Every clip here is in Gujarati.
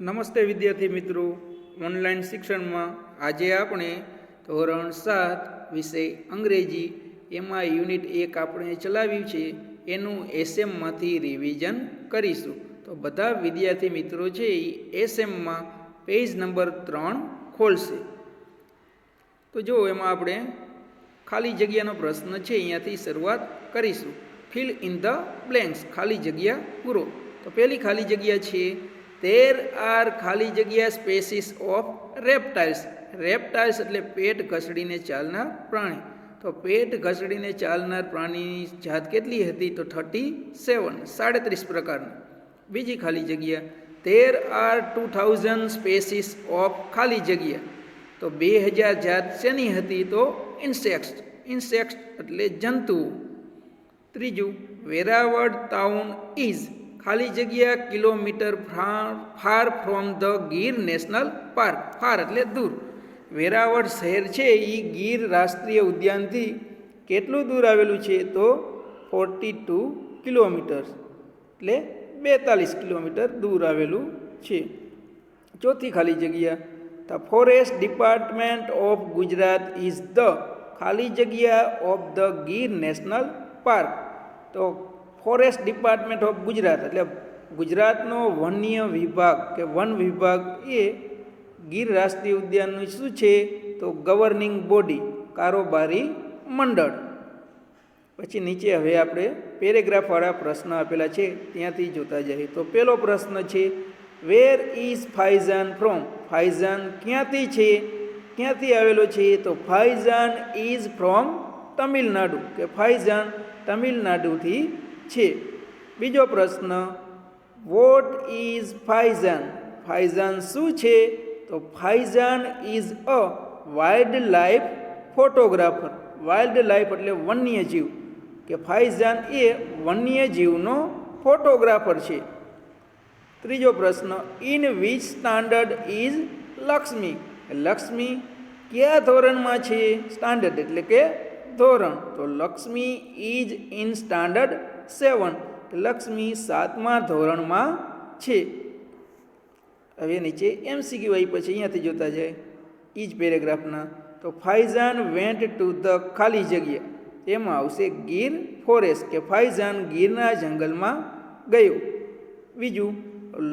નમસ્તે વિદ્યાર્થી મિત્રો, ઓનલાઈન શિક્ષણમાં આજે આપણે ધોરણ 7 વિષય અંગ્રેજી એમાં યુનિટ 1 આપણે ચલાવ્યું છે એનું એસએમમાંથી રિવિઝન કરીશું. તો બધા વિદ્યાર્થી મિત્રો છે એ એસએમમાં પેજ નંબર 3 ખોલશે. તો જો એમાં આપણે ખાલી જગ્યાનો પ્રશ્ન છે અહીંયાથી શરૂઆત કરીશું. ફિલ ઇન ધ બ્લેન્ક્સ, ખાલી જગ્યા પૂરો. તો પહેલી ખાલી જગ્યા છે there are ખાલી જગ્યા સ્પેસીસ ઓફ રેપ્ટાઇલ્સ. રેપ્ટાઇલ્સ એટલે પેટ ઘસડીને ચાલનાર પ્રાણી. તો પેટ ઘસડીને ચાલનાર પ્રાણીની જાત કેટલી હતી? તો 37 પ્રકારની. બીજી ખાલી જગ્યા there are 2000 સ્પેસીસ ઓફ ખાલી જગ્યા. તો 2000 જાત શેની હતી? તો ઇન્સેક્ટ્સ. ઇન્સેક્ટ્સ એટલે જંતુઓ. ત્રીજું વેરાવળ ટાઉન ઇઝ ખાલી જગ્યા kilometre far from the Gir national park. Far એટલે દૂર. વેરાવળ શહેર છે એ ગીર રાષ્ટ્રીય ઉદ્યાનથી કેટલું દૂર આવેલું છે? તો 42 કિલોમીટર એટલે 42 કિલોમીટર દૂર આવેલું છે. ચોથી ખાલી જગ્યા the forest department of Gujarat is the ખાલી જગ્યા of the Gir national park. તો ફોરેસ્ટ ડિપાર્ટમેન્ટ ઓફ ગુજરાત એટલે ગુજરાતનો વન્ય વિભાગ કે વન વિભાગ એ ગીર રાષ્ટ્રીય ઉદ્યાનનું શું છે? તો ગવર્નિંગ બોડી, કારોબારી મંડળ. પછી નીચે હવે આપણે પેરેગ્રાફવાળા પ્રશ્ન આપેલા છે ત્યાંથી જોતા જઈએ. તો પહેલો પ્રશ્ન છે where is Faizan from? Faizan ક્યાંથી છે? ક્યાંથી આવેલો છે? તો ફાઇઝાન ઇઝ ફ્રોમ તમિલનાડુ, કે ફાઇઝાન તમિલનાડુથી છે. બીજો પ્રશ્ન વોટ ઇઝ ફાઇઝાન? ફાઇઝાન શું છે? તો Faizan is a wildlife photographer. Wildlife એટલે વન્યજીવ, કે ફાઇઝાન એ વન્યજીવનો ફોટોગ્રાફર છે. ત્રીજો પ્રશ્ન in which standard is Lakshmi? Lakshmi કયા ધોરણમાં છે? સ્ટાન્ડર્ડ એટલે કે ધોરણ. તો Lakshmi is in standard 7. Lakshmi 7મા ધોરણમાં છે. હવે નીચે એમસીક્યુ આવી પછી અહીંયાથી જોતા જાય એ જ પેરેગ્રાફના. તો ફાઇઝાન વેન્ટ ટુ ધ ખાલી જગ્યા, એમાં આવશે ગીર ફોરેસ્ટ, કે ફાઇઝાન ગીરના જંગલમાં ગયો. બીજું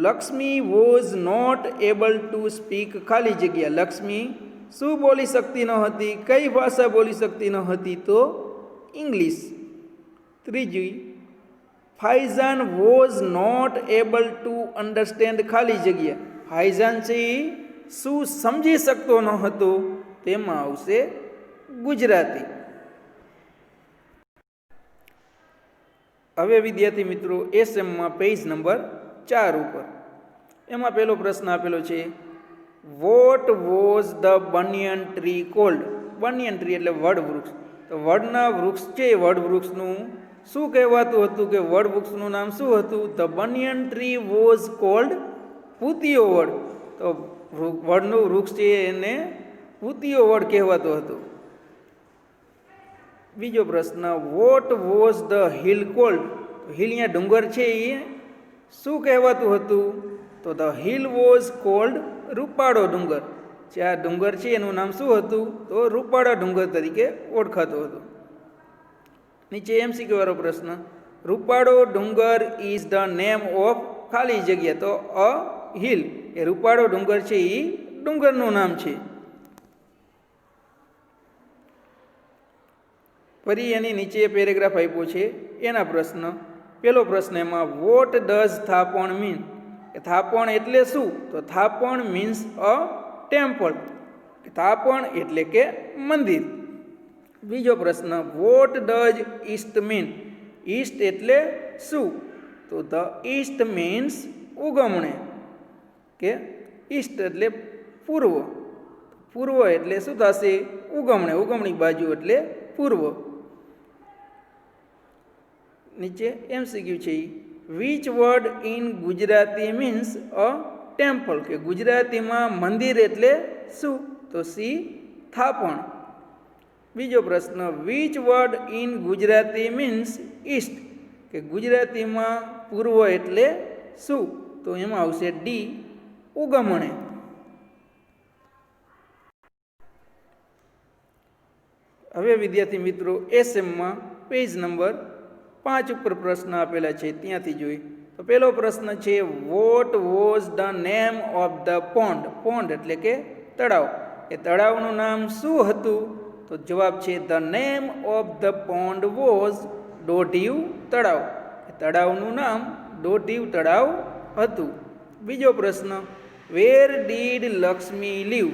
Lakshmi was not able to speak ખાલી જગ્યા. લક્ષ્મી શું બોલી શકતી ન હતી? કઈ ભાષા બોલી શકતી ન હતી? તો ઇંગ્લિશ. ત્રીજી Faizan was not able to understand ખાલી જગ્યા. ફાઇઝાન છે એ શું સમજી શકતો ન હતો? તેમાં આવશે ગુજરાતી. હવે વિદ્યાર્થી મિત્રો એસએમમાં પેજ નંબર 4 ઉપર એમાં પહેલો પ્રશ્ન આપેલો છે what was the banyan tree cold? Banyan tree એટલે વડ વૃક્ષ. તો વડના વૃક્ષ છે, વડ વૃક્ષનું શું કહેવાતું હતું? કે વડ વૃક્ષનું નામ શું હતું? The banyan tree was called પૂતિયો વડ. તો વડનું વૃક્ષ છે એને પૂતિયો વડ કહેવાતો હતો. બીજો પ્રશ્ન what was the hill cold? Hill અહીંયા ડુંગર છે એ શું કહેવાતું હતું? તો ધ હિલ વોઝ કોલ્ડ રૂપાળો ડુંગર. જે આ ડુંગર છે એનું નામ શું હતું? તો રૂપાળા ડુંગર તરીકે ઓળખાતો હતો. નીચે એમસીક્યુ વાળો પ્રશ્ન રૂપાળો ડુંગર ઇઝ ધ નેમ ઓફ ખાલી જગ્યા. તો અ હિલ, એ રૂપાળો ડુંગર છે એ ડુંગરનું નામ છે. ફરી એની નીચે પેરેગ્રાફ આપ્યો છે એના પ્રશ્ન. પહેલો પ્રશ્ન એમાં વોટ ડઝ થાપણ મીન? થાપણ એટલે શું? તો થાપણ મીન્સ અ ટેમ્પલ. થાપણ એટલે કે મંદિર. બીજો પ્રશ્ન what does East mean? East એટલે શું? તો ધ ઈસ્ટ મીન્સ ઉગમણે, કે ઈસ્ટ એટલે પૂર્વ. પૂર્વ એટલે શું થશે? ઉગમણે, ઉગમણી બાજુ એટલે પૂર્વ. નીચે એમસીક્યુ છે which word in Gujarati means a temple? કે ગુજરાતીમાં મંદિર એટલે શું? તો સી થાપણ. બીજો પ્રશ્ન which word in Gujarati means East? કે ગુજરાતીમાં પૂર્વ એટલે શું? તો એમાં આવશે ડી ઉગમણે. હવે વિદ્યાર્થી મિત્રો એસએમમાં પેજ નંબર 5 ઉપર પ્રશ્ન આપેલા છે, ત્યાંથી જોઈ. તો પહેલો પ્રશ્ન છે, what was the name of the pond. Pond એટલે કે તળાવ. એ તળાવનું નામ શું હતું? તો જવાબ છે the name of the pond was દોઢિયું તળાવ. એ તળાવનું નામ દોઢિયું તળાવ હતું. બીજો પ્રશ્ન, વેર ડીડ લક્ષ્મી લીવ.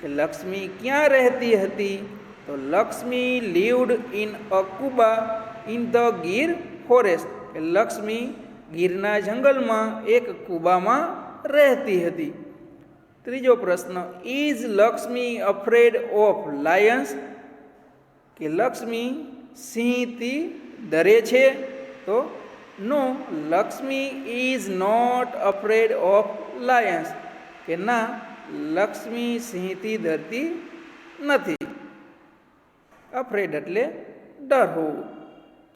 કે લક્ષ્મી ક્યાં રહેતી હતી? તો Lakshmi lived in a Cuba in the Gir forest. કે લક્ષ્મી ગીરના જંગલમાં એક કુબામાં રહેતી હતી. ત્રીજો પ્રશ્ન, is Lakshmi afraid of lions. કે લક્ષ્મી સિંહથી ડરે છે? તો no, Lakshmi is not afraid of lions. કે ના, લક્ષ્મી સિંહથી ડરતી નથી. અફ્રેડ એટલે ડર હોવું.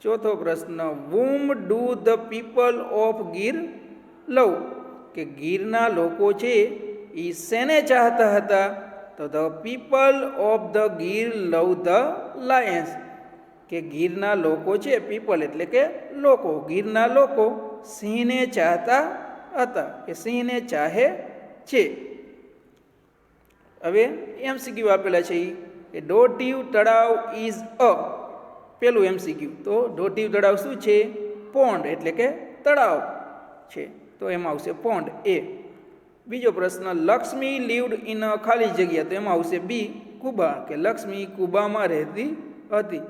ચોથો પ્રશ્ન, whom do the people of Gir લવ. કે ગીરના લોકો છે એ શેને ચાહતા હતા? તો the people of the Gir love the Lions. કે ગીરના લોકો છે, પીપલ એટલે કે લોકો, ગીરના લોકો સિંહને ચાહતા હતા, કે સિંહને ચાહે છે. હવે એમસીક્યુ આપેલા છે કે દોઢિયું તળાવ ઇઝ અ. પેલું એમસીક્યુ, તો દોઢિયું તળાવ શું છે? પોન્ડ એટલે કે તળાવ છે, તો એમાં આવશે પોન્ડ એ. બીજો પ્રશ્ન, લક્ષ્મી લીવડ ઇન અ ખાલી જગ્યા, તો એમાં આવશે બી કુબા. કે લક્ષ્મી કુબામાં રહેતી હતી.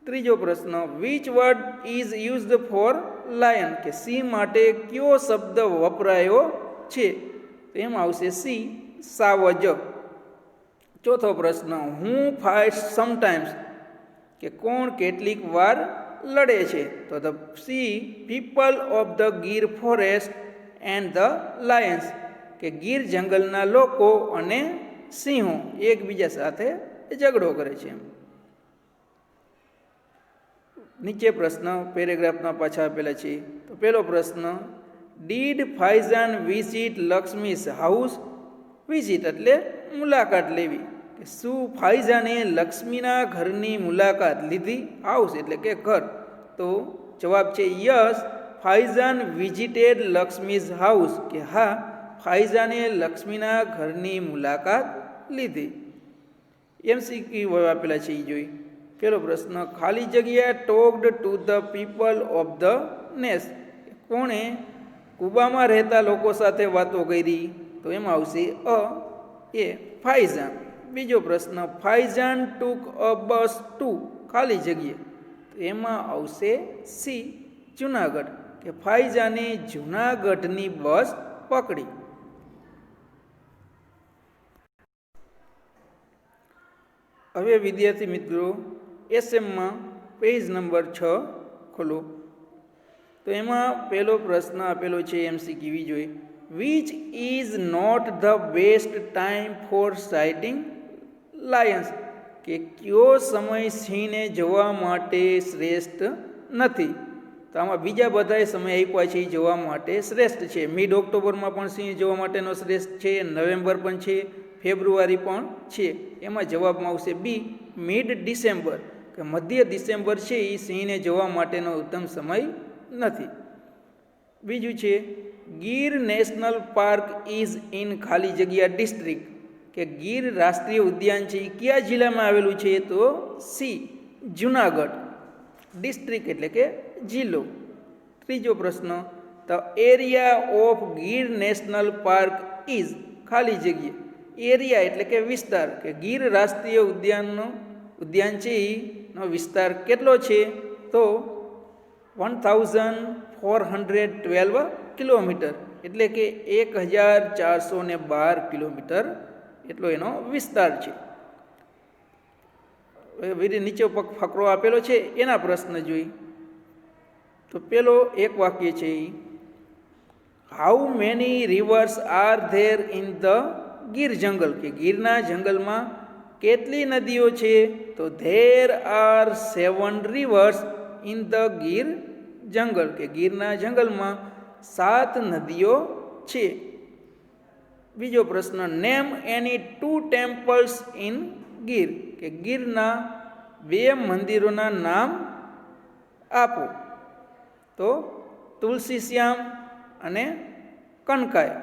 ત્રીજો પ્રશ્ન, which word is used four lion. કે સિંહ માટે કયો શબ્દ વપરાયો છે? તો એમાં આવશે સી સાવજ. ચોથો પ્રશ્ન, હું ફાઇટ સમટાઈમ્સ. કે કોણ કેટલીક વાર લડે છે? તો the sea people of the Gir forest and the Lions. કે ગીર જંગલના લોકો અને સિંહો એકબીજા સાથે ઝઘડો કરે છે. નીચે પ્રશ્ન પેરેગ્રાફના પાછા આપેલા છે. તો પહેલો પ્રશ્ન, did Faizan visit Laxmi's house. Visit એટલે મુલાકાત લેવી. કે શું ફાઇઝાને લક્ષ્મીના ઘરની મુલાકાત લીધી? હાઉસ એટલે કે ઘર. તો જવાબ છે yes, Faizan visited Lakshmi's house. કે હા, ફાઇઝાને લક્ષ્મીના ઘરની મુલાકાત લીધી. એમસીક્યુ આપેલા છે એ જોઈ. પહેલો પ્રશ્ન, ખાલી જગ્યા talked to the people of the nes. કોણે કુબામાં રહેતા લોકો સાથે વાતો કરી? તો એમાં આવશે અ એ ફાઇઝાન. બીજો પ્રશ્ન, ફાઇઝાન ટુક અ બસ ટુ ખાલી જગ્યા. તો એમાં આવશે સી જુનાગઢ. કે ફાઇઝાને જુનાગઢની બસ પકડી. હવે વિદ્યાર્થી મિત્રો એસએમમાં પેજ નંબર 6 ખોલો. તો એમાં પહેલો પ્રશ્ન આપેલો છે એમસીક્યુ જોઈ. Which is not the best time for sighting lions. કે કયો સમય સિંહને જોવા માટે શ્રેષ્ઠ નથી? તો આમાં બીજા બધાએ સમય આપ્યા છે એ જોવા માટે શ્રેષ્ઠ છે. મિડ ઓક્ટોબરમાં પણ સિંહ જોવા માટેનો શ્રેષ્ઠ છે, નવેમ્બર પણ છે, ફેબ્રુઆરી પણ છે. એમાં જવાબમાં આવશે બી મિડ ડિસેમ્બર. કે મધ્ય ડિસેમ્બર છે એ સિંહને જોવા માટેનો ઉત્તમ સમય નથી. બીજું છે, Gir national park is in ખાલી જગ્યા ડિસ્ટ્રિક્ટ. કે ગીર રાષ્ટ્રીય ઉદ્યાન છે એ કયા જિલ્લામાં આવેલું છે? તો સી જુનાગઢ. ડિસ્ટ્રિક્ટ એટલે કે જિલ્લો. ત્રીજો પ્રશ્ન, the area of Gir national park is ખાલી જગ્યા. એરિયા એટલે કે વિસ્તાર. કે ગીર રાષ્ટ્રીય ઉદ્યાન છે એનો વિસ્તાર કેટલો છે? તો 1412 કિલોમીટર એટલે કે 1412 કિલોમીટર એટલો એનો વિસ્તાર છે. હવે નીચે ફકરો આપેલો છે એના પ્રશ્ન જોઈ. તો પેલો એક વાક્ય છે, how many reverse are there in the Gir જંગલ. કે ગીરના જંગલમાં કેટલી નદીઓ છે? તો there are 7 reverse in the Gir જંગલ. કે ગીરના જંગલમાં 7 નદીઓ છે. બીજો પ્રશ્ન, name any 2 temples in Gir, કે ગીરના 2 મંદિરોના નામ આપો. તો તુલસીશ્યામ અને કનકાઈ.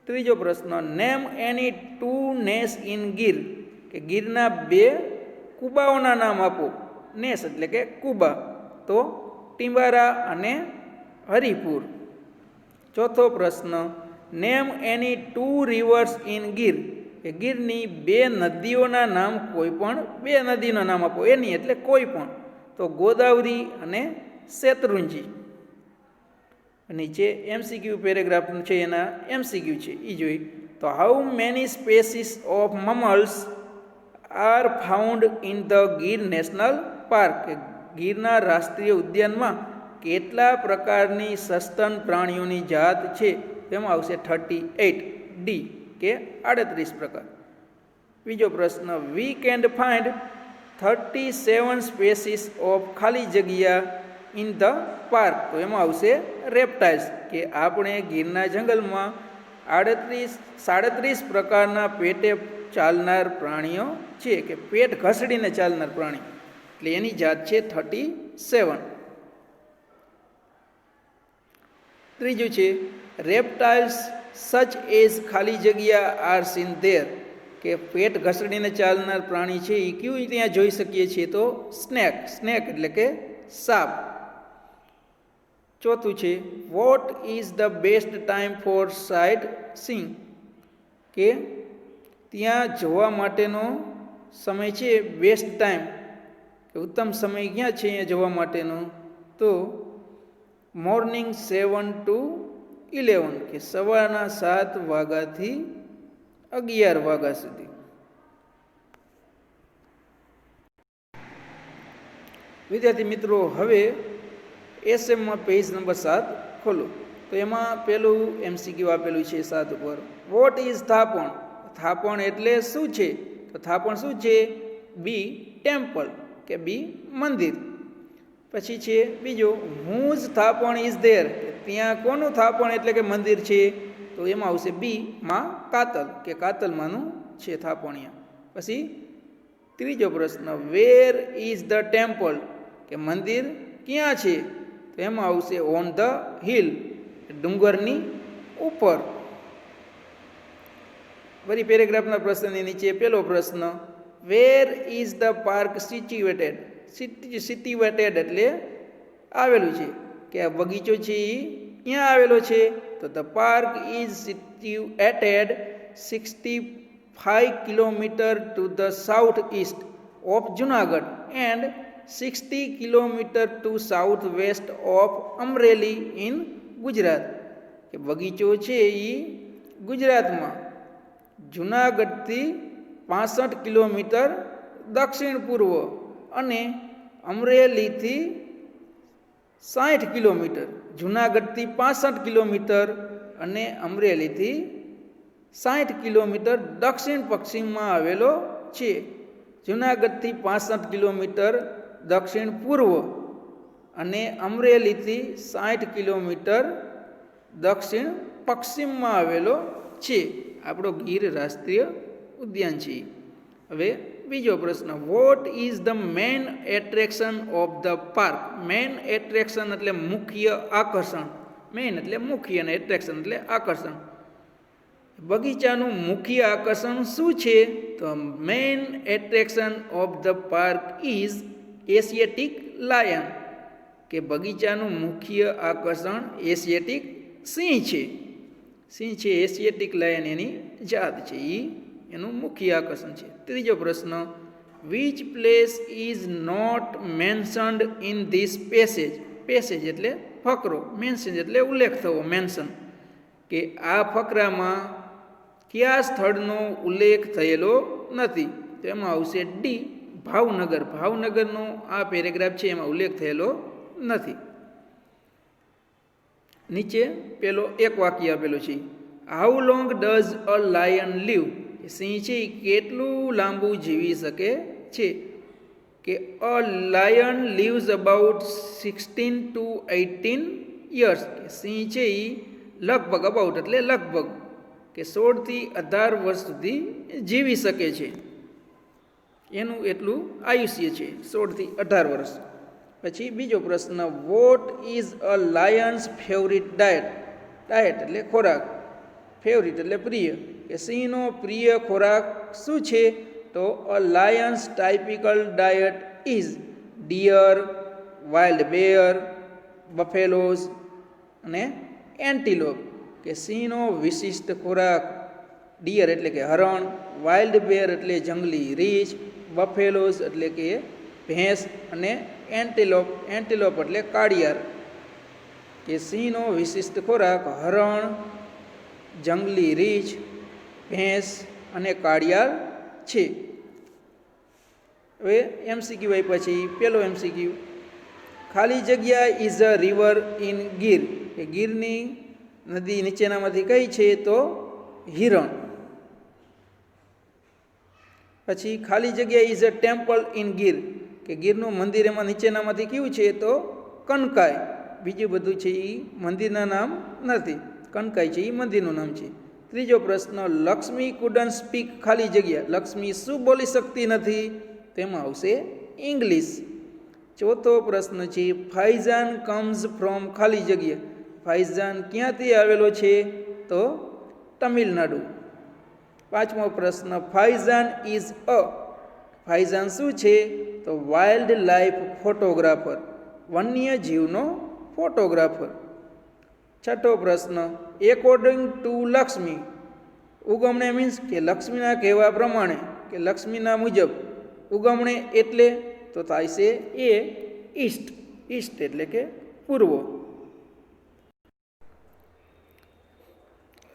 ત્રીજો પ્રશ્ન, name any 2 Nes in Gir, કે ગીરના 2 કુબાઓના નામ આપો. નેસ એટલે કે કુબા, તો ટિંબારા અને હરિપુર. ચોથો પ્રશ્ન, name any 2 reverse in Gir, કે ગીરની 2 નદીઓના નામ કોઈ પણ 2 નદીના નામ આપો. એની એટલે કોઈ પણ, તો ગોદાવરી અને શેત્રુંજી. નીચે એમસીક્યુ પેરેગ્રાફ છે, એના એમસીક્યુ છે એ જોઈ. તો how many species of mammals are found in the Gir national park, કે ગીરના રાષ્ટ્રીય ઉદ્યાનમાં કેટલા પ્રકારની સસ્તન પ્રાણીઓની જાત છે? તેમાં આવશે 38 ડી, કે 38 પ્રકાર. બીજો પ્રશ્ન, we can find 37 spaces of ખાલી જગ્યા ઇન ધ પાર્ક, તો એમાં આવશે રેપ્ટાઇલ્સ, કે આપણે ગીરના જંગલમાં 37 પ્રકારના પેટે ચાલનાર પ્રાણીઓ છે, કે પેટ ઘસડીને ચાલનાર પ્રાણી, એટલે એની જાત છે 37. ત્રીજું છે, રેપ્ટાઇલ્સ સચ એઝ ખાલી જગ્યા આર સીન ધેર, કે પેટ ઘસડીને ચાલનાર પ્રાણી છે એ કયું ત્યાં જોઈ શકીએ છીએ? તો સ્નેક. સ્નેક એટલે કે સાપ. ચોથું છે, what is the best time for sightseeing, કે ત્યાં જોવા માટેનો સમય છે બેસ્ટ ટાઈમ, કે ઉત્તમ સમય ક્યાં છે અહીંયા જોવા માટેનો? તો મોર્નિંગ 7 to 11, કે સવારના 7 વાગ્યાથી 11 વાગ્યા સુધી. વિદ્યાર્થી મિત્રો, હવે એસએમમાં પેજ નંબર 7 ખોલો. તો એમાં પેલું એમસીક્યુ આપેલું છે 7 ઉપર. વોટ ઇઝ થાપણ? થાપણ એટલે શું છે? તો થાપણ શું છે? બી ટેમ્પલ, કે બી મંદિર. પછી છે બીજો, હુઝ થાપણ ઇઝ ધેર, ત્યાં કોનું થાપણ એટલે કે મંદિર છે? તો એમાં આવશે બી માં કાતલ, કે કાતલમાંનું છે થાપણિયા. પછી ત્રીજો પ્રશ્ન, વેર ઇઝ ધ ટેમ્પલ, કે મંદિર ક્યાં છે? તો એમાં આવશે ઓન ધ હિલ, ડુંગરની ઉપર. વળી પેરેગ્રાફના પ્રશ્નની નીચે પહેલો પ્રશ્ન, where is the park situated? Situated એટલે આવેલું છે, કે આ બગીચો છે એ ક્યાં આવેલો છે? તો the park is situated 65 kilometre to the south east of Junagadh and 60 kilometre to south west of Amreli in Gujarat, કે બગીચો છે એ ગુજરાતમાં જુનાગઢથી 65 કિલોમીટર દક્ષિણ પૂર્વ અને અમરેલીથી 60 કિલોમીટર, જુનાગઢથી 65 કિલોમીટર અને અમરેલીથી 60 કિલોમીટર દક્ષિણ પશ્ચિમમાં આવેલો છે. જુનાગઢથી 65 કિલોમીટર દક્ષિણ પૂર્વ અને અમરેલીથી 60 કિલોમીટર દક્ષિણ પશ્ચિમમાં આવેલો છે આપણો ગીર રાષ્ટ્રીય ઉદ્યાન છે. હવે બીજો પ્રશ્ન, vote is the main attraction of the park? Main attraction એટલે મુખ્ય આકર્ષણ. મેઇન એટલે મુખ્ય અને એટ્રેક્શન એટલે આકર્ષણ. બગીચાનું મુખ્ય આકર્ષણ શું છે? તો main attraction of the park is Asiatic lion, કે બગીચાનું મુખ્ય આકર્ષણ એશિયાટિક સિંહ છે. સિંહ છે એશિયાટિક લાયન એની જાત છે, એ એનું મુખ્ય આકર્ષણ છે. ત્રીજો પ્રશ્ન, which place is not mentioned in this passage? Passage એટલે ફકરો, મેન્શન એટલે ઉલ્લેખ થવો, મેન્શન, કે આ ફકરામાં કયા સ્થળનો ઉલ્લેખ થયેલો નથી? તો એમાં આવશે ડી ભાવનગર. ભાવનગરનો આ પેરેગ્રાફ છે એમાં ઉલ્લેખ થયેલો નથી. નીચે પેલો એક વાક્ય આપેલું છે, how long does a lion live? સિંહ છે કેટલું લાંબુ જીવી શકે છે? કે a lion lives about 16 to 18 years. સિંહ છે એ લગભગ, અબાઉટ એટલે લગભગ કે 16થી 18 વર્ષ સુધી જીવી શકે છે, એનું એટલું આયુષ્ય છે 16થી 18 વર્ષ. પછી બીજો પ્રશ્ન, what is a Lions favourite diet? Diet એટલે ખોરાક, ફેવરિટ એટલે પ્રિય, કે સિંહનો પ્રિય ખોરાક શું છે? તો a lion's typical diet is deer, wild bear, buffaloes અને એન્ટીલોપ. કે સિંહનો વિશિષ્ટ ખોરાક ડિયર એટલે કે હરણ, વાઇલ્ડ બેર એટલે જંગલી રીંછ, બફેલોઝ એટલે કે ભેંસ અને એન્ટીલોપ, એન્ટીલોપ એટલે કાળિયાર. કે સિંહનો વિશિષ્ટ ખોરાક હરણ, જંગલી રીંછ, ભેંસ અને કાળિયાર છે. હવે એમસીક્યુ આવી પછી પેલો એમસીક્યુ, ખાલી જગ્યા is a river in Gir. કે ગીરની નદી નીચેનામાંથી કઈ છે? તો હિરણ. પછી ખાલી જગ્યા is a temple in Gir. કે ગીરનું મંદિર એમાં નીચેનામાંથી કયું છે? તો કનકાઈ. બીજું બધું છે એ મંદિરના નામ નથી, કનકાઈ છે એ મંદિરનું નામ છે. ત્રીજો પ્રશ્ન, લક્ષ્મી કુડન્ટ સ્પીક ખાલી જગ્યા. લક્ષ્મી શું બોલી શકતી નથી? તેમાં આવશે ઇંગ્લિશ. ચોથો પ્રશ્ન છે, ફાઇઝાન કમ્સ ફ્રોમ ખાલી જગ્યા. ફાઇઝાન ક્યાંથી આવેલો છે? તો તમિલનાડુ. પાંચમો પ્રશ્ન, ફાઇઝાન ઇઝ અ. ફાઇઝાન શું છે? તો વાઇલ્ડ લાઈફ ફોટોગ્રાફર, વન્ય જીવનો ફોટોગ્રાફર. છઠ્ઠો પ્રશ્ન, એકોર્ડિંગ ટુ લક્ષ્મી. ઉગમણે મીન્સ કે લક્ષ્મીના કહેવા પ્રમાણે, કે લક્ષ્મીના મુજબ. ઉગમણે એટલે તો થાય છે એ ઈસ્ટ. ઈસ્ટ એટલે કે પૂર્વ.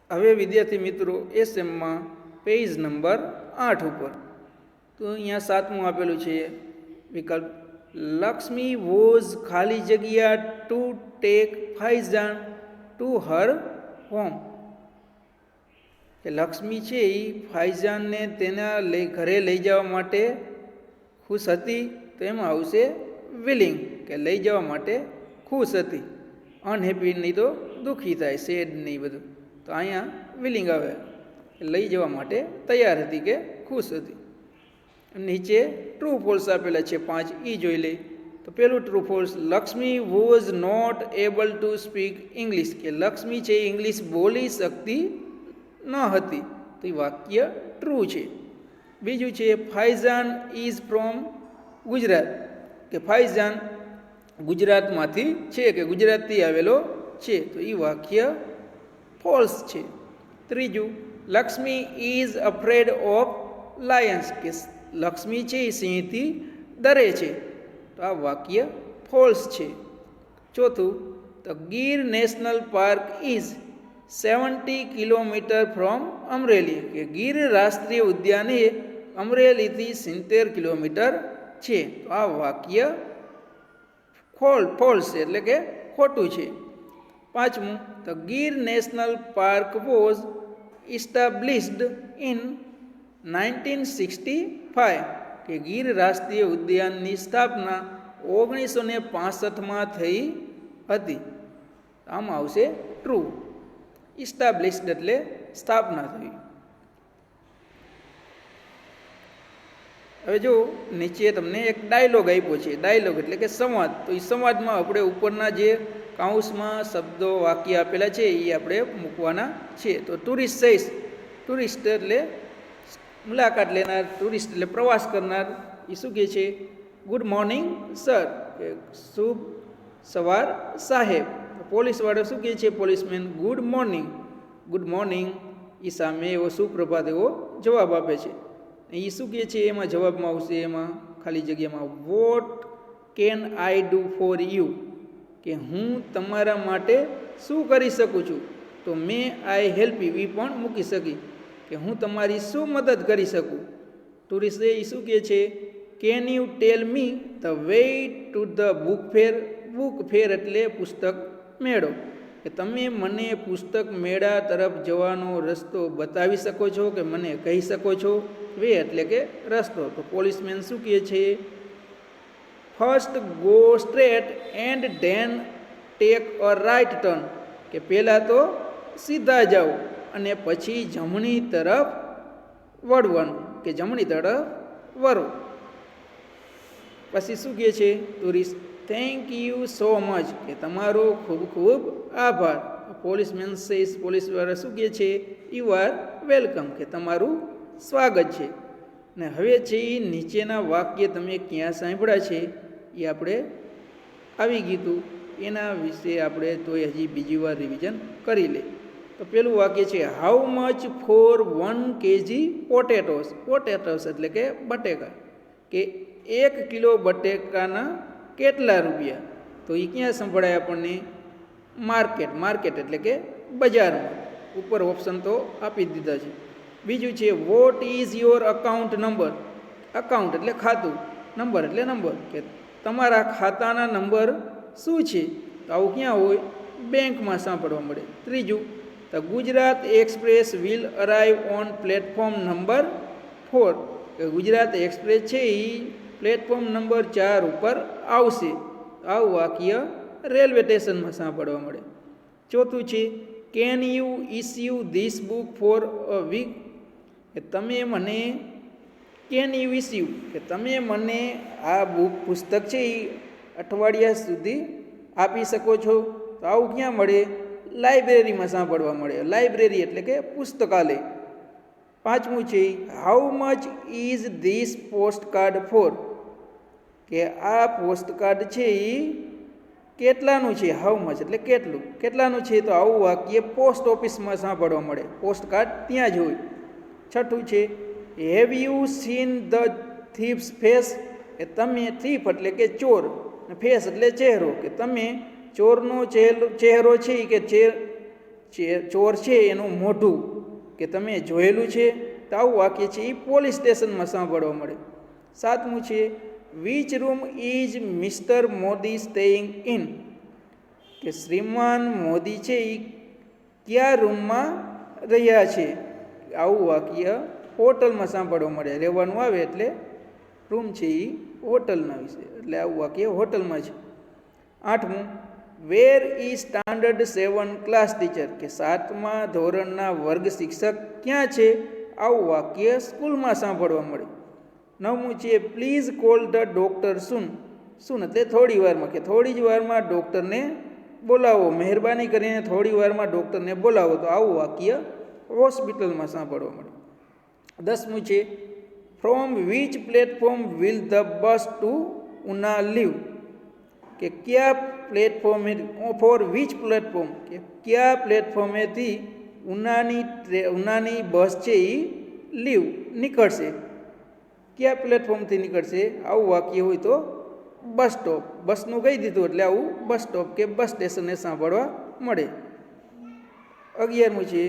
હવે વિદ્યાર્થી મિત્રો એસએમમાં પેજ નંબર 8 ઉપર તો અહીંયા 7મું આપેલું છે વિકલ્પ, લક્ષ્મી વોઝ ખાલી જગ્યા to take Faizan to her home. કે લક્ષ્મી છે એ ફાઇઝાનને તેના ઘરે લઈ જવા માટે ખુશ હતી. તો એમાં આવશે વિલિંગ, કે લઈ જવા માટે ખુશ હતી. અનહેપી નહીં તો દુઃખી થાય, સેડ નહીં બધું. તો અહીંયા વિલિંગ આવે, લઈ જવા માટે તૈયાર હતી કે ખુશ હતી. નીચે ટ્રુ ફોલ્સ આપેલા છે 5, એ જોઈ લઈ. તો પેલું true false, Lakshmi was not able to speak English. કે લક્ષ્મી છે ઇંગ્લિશ બોલી શકતી ન હતી. તો એ વાક્ય ટ્રુ છે. બીજું છે, ફાઇઝાન ઇઝ ફ્રોમ ગુજરાત. કે ફાઇઝાન ગુજરાતમાંથી છે, કે ગુજરાતથી આવેલો છે. તો એ વાક્ય ફોલ્સ છે. ત્રીજું, Lakshmi is afraid of lions. કે લક્ષ્મી છે એ સિંહથી ડરે છે. તો આ વાક્ય ફોલ્સ છે. ચોથું, તો Gir national park is 70 kilometre from Amreli. કે ગીર રાષ્ટ્રીય ઉદ્યાન એ અમરેલીથી 70 કિલોમીટર છે. તો આ વાક્ય ફોલ્સ છે, એટલે કે ખોટું છે. પાંચમું, તો Gir national park was established in 1965. કે ગીર રાષ્ટ્રીય ઉદ્યાનની સ્થાપના 1965માં થઈ હતી. આમાં આવશે ટ્રુ. ઇસ્ટાબ્લિશ્ડ એટલે સ્થાપના થઈ. હવે જો નીચે તમને એક ડાયલોગ આપ્યો છે. ડાયલોગ એટલે કે સંવાદ. તો એ સંવાદમાં આપણે ઉપરના જે કાઉન્સમાં શબ્દો વાક્ય આપેલા છે એ આપણે મૂકવાના છે. તો ટુરિસ્ટ સહીશ. ટુરિસ્ટ એટલે મુલાકાત લેનાર, ટુરિસ્ટ એટલે પ્રવાસ કરનાર. એ શું કહે છે? ગુડ મોર્નિંગ સર, કે શુભ સવાર સાહેબ. પોલીસવાળો શું કહે છે? Policeman, good morning. Good morning એ સામે એવો સુપ્રભાત એવો જવાબ આપે છે. એ શું કહે છે? એમાં જવાબમાં આવશે એમાં ખાલી જગ્યામાં, what can I do for you. કે હું તમારા માટે શું કરી શકું છું. તો મે આઈ હેલ્પ યુ એ પણ મૂકી શકી, કે હું તમારી શું મદદ કરી શકું. ટુરિસ્ટ એ શું કહે છે? Can you tell me the way to the book fair. Book fair એટલે પુસ્તક મેળો. કે તમે મને પુસ્તક મેળા તરફ જવાનો રસ્તો બતાવી શકો છો, કે મને કહી શકો છો. વે એટલે કે રસ્તો. તો પોલીસમેન શું કહે છે? First go straight and then take a right turn. કે પહેલાં તો સીધા જાઓ અને પછી જમણી તરફ વળવાનું કે જમણી તરફ વળો. પછી શું કહે છે? Tourist thank you so much કે તમારો ખૂબ ખૂબ આભાર. પોલીસમેન સેઝ પોલીસવાળા શું કહે છે? યુ આર વેલકમ કે તમારું સ્વાગત છે. ને હવે છે એ નીચેના વાક્ય તમે ક્યાં સાંભળ્યા છે એ આપણે આવી ગયું. એના વિશે આપણે તો હજી બીજી વાર રિવિઝન કરી લે. તો પેલું વાક્ય છે how much for 1 kg potatoes. Potatoes એટલે કે બટેકા, કે 1 કિલો બટેકાના કેટલા રૂપિયા? તો એ ક્યાં સંભળાય આપણને? માર્કેટ. માર્કેટ એટલે કે બજારમાં. ઉપર ઓપ્શન તો આપી દીધા છે. બીજું છે what is your account number. Account એટલે ખાતું, નંબર એટલે નંબર, કે તમારા ખાતાના નંબર શું છે? તો આવું ક્યાં હોય? બેંકમાં સાંભળવા મળે. ત્રીજું, the Gujarat express will arrive on platform number 4. કે ગુજરાત એક્સપ્રેસ છે એ પ્લેટફોર્મ નંબર 4 ઉપર આવશે. આવું વાક્ય રેલવે સ્ટેશનમાં સાંભળવા મળે. ચોથું છે can you issue this book for a week. કે તમે મને કેન યુ ઇસ્યુ કે તમે મને આ બુક પુસ્તક છે એ અઠવાડિયા સુધી આપી શકો છો? તો આવું ક્યાં મળે? લાઇબ્રેરીમાં સાંભળવા મળે. લાઇબ્રેરી એટલે કે પુસ્તકાલય. પાંચમું છે how much is this postcard for. કે આ પોસ્ટકાર્ડ છે એ કેટલાનું છે? હાઉ મચ એટલે કેટલું, કેટલાનું છે? તો આવું વાક્ય પોસ્ટ ઓફિસમાં સાંભળવા મળે. પોસ્ટકાર્ડ ત્યાં જ હોય. છઠ્ઠું છે have you seen the thief's face. કે તમે, થીફ એટલે કે ચોર, ફેસ એટલે ચહેરો, કે તમે ચોરનો ચહેરો છે કે ચોર છે એનું મોઢું કે તમે જોયેલું છે? તો આવું વાક્ય છે એ પોલીસ સ્ટેશનમાં સાંભળવા મળે. સાતમું છે which room is mister Modi staying in. કે શ્રીમાન મોદી છે એ કયા રૂમમાં રહ્યા છે? આવું વાક્ય હોટલમાં સાંભળવા મળે. રહેવાનું આવે એટલે રૂમ છે એ હોટલના વિશે, એટલે આવું વાક્ય હોટલમાં છે. આઠમું where is standard 7 class teacher. કે 7મા ધોરણના વર્ગ શિક્ષક ક્યાં છે? આવું વાક્ય સ્કૂલમાં સાંભળવા મળે. નવમું છે પ્લીઝ કોલ ધ ડૉક્ટર સૂન. સૂન એટલે થોડી વારમાં, કે થોડી જ વારમાં ડૉક્ટરને બોલાવો. મહેરબાની કરીને થોડી વારમાં ડૉક્ટરને બોલાવો. તો આવું વાક્ય હોસ્પિટલમાં સાંભળવા મળે. 10મું છે from which platform will the bus to Una leave. કે કયા પ્લેટફોર્મે, ફોર વિચ પ્લેટફોર્મ, કે કયા પ્લેટફોર્મેથી ઉનાની બસ છે એ લીવ નીકળશે? કયા પ્લેટફોર્મથી નીકળશે? આવું વાક્ય હોય તો બસ સ્ટોપ. બસનું કહી દીધું એટલે આવું બસ સ્ટોપ કે બસ સ્ટેશનને સાંભળવા મળે. 11મું છે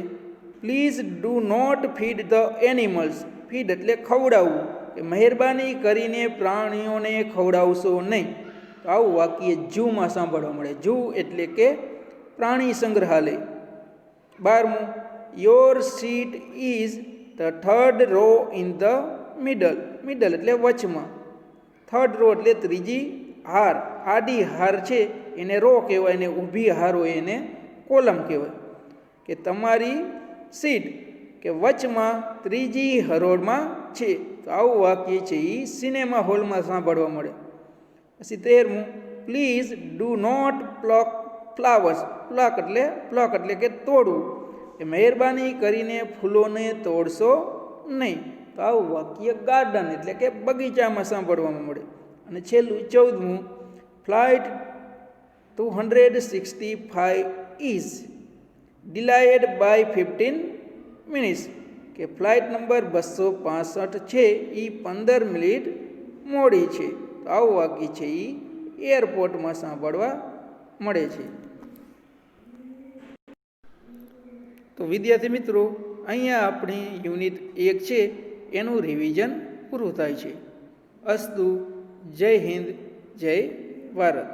please do not feed the animals. Feed એટલે ખવડાવવું, કે મહેરબાની કરીને પ્રાણીઓને ખવડાવશો નહીં. તો આવું વાક્ય ઝૂમાં સાંભળવા મળે. ઝૂ એટલે કે પ્રાણી સંગ્રહાલય. 12મું your seat is the third row in the middle. Middle એટલે વચમાં. થર્ડ રો એટલે ત્રીજી હાર. આડી હાર છે એને રો કહેવાય, ને ઊભી હાર હોય એને કોલમ કહેવાય. કે તમારી સીટ કે વચમાં ત્રીજી હરોળમાં છે. તો આવું વાક્ય છે એ સિનેમા હોલમાં સાંભળવા મળે. પછી 13મું please do not pluck flowers. Pluck એટલે કે તોડવું, કે મહેરબાની કરીને ફૂલોને તોડશો નહીં. તો આવું વાક્ય ગાર્ડન એટલે કે બગીચામાં સાંભળવામાં મળે. અને છેલ્લું 14મું ફ્લાઇટ 265 ઇઝ ડિલાયડ બાય 15 મિનિટ્સ. કે ફ્લાઇટ નંબર 265 છે એ 15 મિનિટ મોડી છે. તો આવું વાક્ય છે એ એરપોર્ટમાં સાંભળવા મળે છે. તો વિદ્યાર્થી મિત્રો, અહીંયા આપણી યુનિટ 1 છે એનું રિવિઝન પૂરું થાય છે. અસ્તુ. જય હિન્દ, જય ભારત.